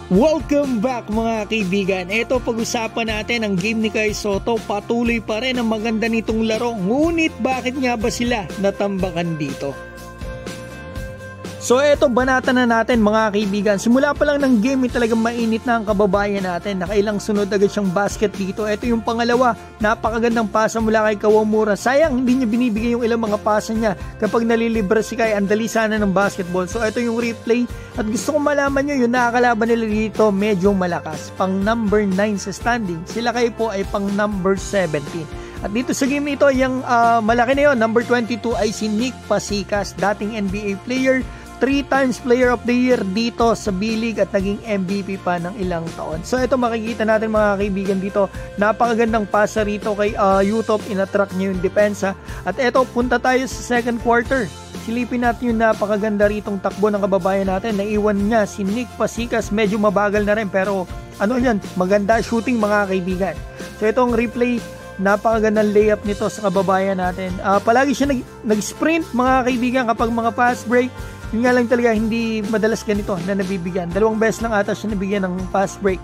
Welcome back mga kaibigan. Ito pag-usapan natin ang game ni Kai Sotto. Patuloy pa rin ang maganda nitong laro. Ngunit bakit nga ba sila natambakan dito? So eto, banatan na natin mga kaibigan. Simula pa lang ng game, talagang mainit na ang kababayan natin. Nakailang sunod agad siyang basket dito. Ito yung pangalawa, napakagandang pasa mula kay Kawamura. Sayang hindi niya binibigay yung ilang mga pasa niya. Kapag nalilibre si Kai, ang dali sana ng basketball. So ito yung replay. At gusto kong malaman nyo, yung nakakalaban nila dito medyo malakas. Pang number 9 sa standing. Sila Kai po ay pang number 17. At dito sa game ito, yung malaki na yun, number 22 ay si Nick Pasikas, dating NBA player, 3 times player of the year dito sa B-League at naging MVP pa ng ilang taon. So ito makikita natin mga kaibigan dito, napakagandang pasa rito kay Utop, inatrack niya yung depensa. At ito, punta tayo sa second quarter. Silipin natin yung napakaganda ritong takbo ng kababayan natin. Naiwan niya si Nick Pasikas, medyo mabagal na rin pero ano yan, maganda shooting mga kaibigan. So itong replay, napakagandang layup nito sa kababayan natin. Palagi siya nag-sprint mga kaibigan kapag mga fast break. Yun nga lang talaga, hindi madalas ganito na nabibigyan. 2 beses lang ata siya nabigyan ng fast break.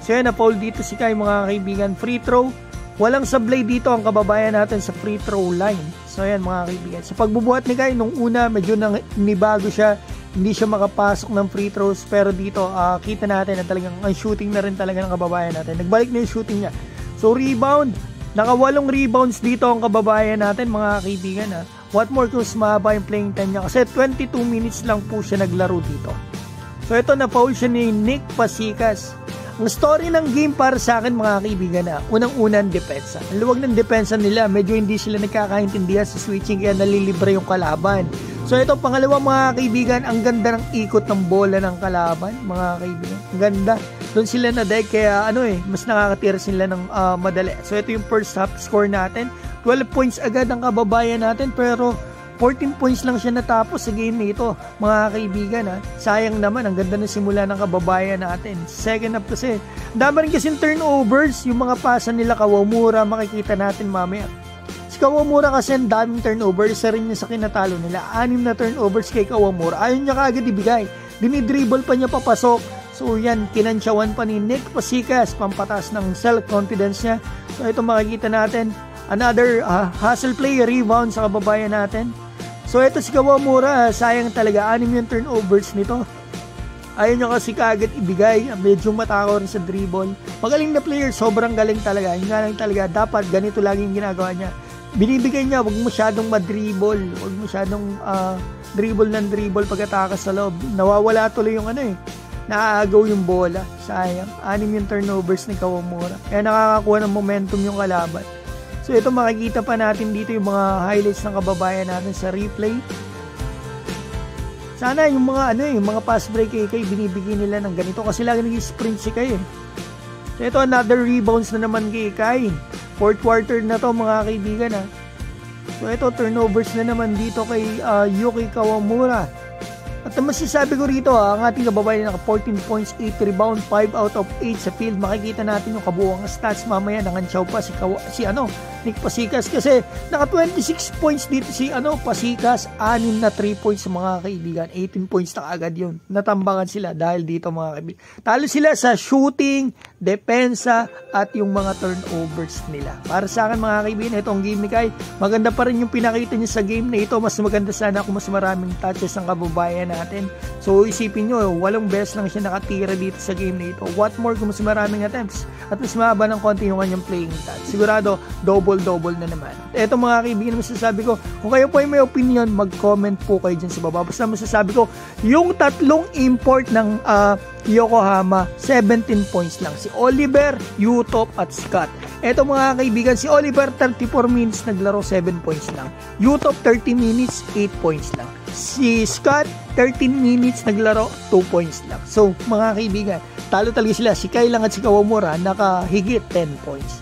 So yan, na-foul dito si Kai mga kaibigan. Free throw, walang sablay dito ang kababayan natin sa free throw line. So yan mga kaibigan, sa pagbubuhat ni Kai nung una medyo nibago siya, hindi siya makapasok ng free throws. Pero dito kita natin na talagang ang shooting na rin talaga ng kababayan natin. Nagbalik na yung shooting niya. So rebound, naka 8 rebounds dito ang kababayan natin mga kaibigan. What more kung mahaba yung playing time niya kasi 22 minutes lang po siya naglaro dito. So ito, na-foul siya ni Nick Pasikas. Ang story ng game para sa akin mga kaibigan unang-unang depensa. Ang luwag ng depensa nila, medyo hindi sila nagkakaintindihan sa switching kaya nalilibre yung kalaban. So ito, pangalawa mga kaibigan, ang ganda ng ikot ng bola ng kalaban mga kaibigan. Ang ganda. Doon sila na-deck kaya mas nakakatira sila ng madali. So ito yung first half score natin. 12 points agad ang kababayan natin pero 14 points lang siya natapos sa game nito mga kaibigan. Sayang naman, ang ganda ng simula ng kababayan natin. Second half kasi, dami rin kasing turnovers, yung mga pasa nila Kawamura, makikita natin mamaya. Si Kawamura kasi ang daming turnovers, isa rin niya sa kinatalo nila. 6 na turnovers kay Kawamura. Ayun niya kaagad ibigay. Dinidribble pa niya papasok. So yan, kinansyawan pa ni Nick Pasikas, pampatas ng self-confidence niya. So ito makikita natin, another hustle play, rebound sa kababayan natin. So ito si Kawamura, sayang talaga, 6 yung turnovers nito. Ayun niya kasi kaagad ibigay, medyo matakaw rin sa dribble. Magaling na player, sobrang galing talaga. Yun nga lang talaga, dapat ganito laging ginagawa niya. Binibigay niya, wag masyadong madribble, wag masyadong dribble ng dribble pag-atakas sa loob. Nawawala tuloy yung naaagaw yung bola. Sayang, 6 yung turnovers ni Kawamura. Kaya nakakakuha ng momentum yung kalaban. So ito, makikita pa natin dito yung mga highlights ng kababayan natin sa replay. Sana yung mga yung mga pass break kay binibigay nila ng ganito kasi lagi nag-sprint si Kai. So ito, another rebounds na naman kay Kai. Fourth quarter na to mga kaibigan So ito, turnovers na naman dito kay Yuki Kawamura. At masasabi ko rito ang ating kababayan naka 14 points, 8 rebound, 5 out of 8 sa field. Makikita natin yung kabuuang stats mamaya. Nangansyaw pa si Nick Pasikas kasi naka 26 points dito si Pasikas, 6 na 3 points sa mga kaibigan. 18 points na agad yun. Natambangan sila dahil dito mga kaibigan. Talo sila sa shooting, depensa at yung mga turnovers nila. Para sa akin mga kaibigan, itong game ni Kai, maganda pa rin yung pinakita niya sa game na ito. Mas maganda sana kung mas maraming touches ang kababayan natin. So isipin nyo, 8 beses lang siya nakatira dito sa game na ito. What more kung mas maraming attempts at mas mahaba ng konti yung kanyang playing time. Sigurado double na naman. Eto mga kaibigan, masasabi ko, kung kayo po ay may opinion, mag-comment po kayo dyan sa baba. Basta masasabi ko, yung 3 import ng Yokohama, 17 points lang. Si Oliver, Utop at Scott. Eto mga kaibigan, si Oliver 34 minutes naglaro, 7 points lang. Utop 30 minutes, 8 points lang. Si Scott 13 minutes naglaro, 2 points lang. So mga kaibigan, talo talaga sila. Si Kai lang at si Kawamura nakahigit 10 points.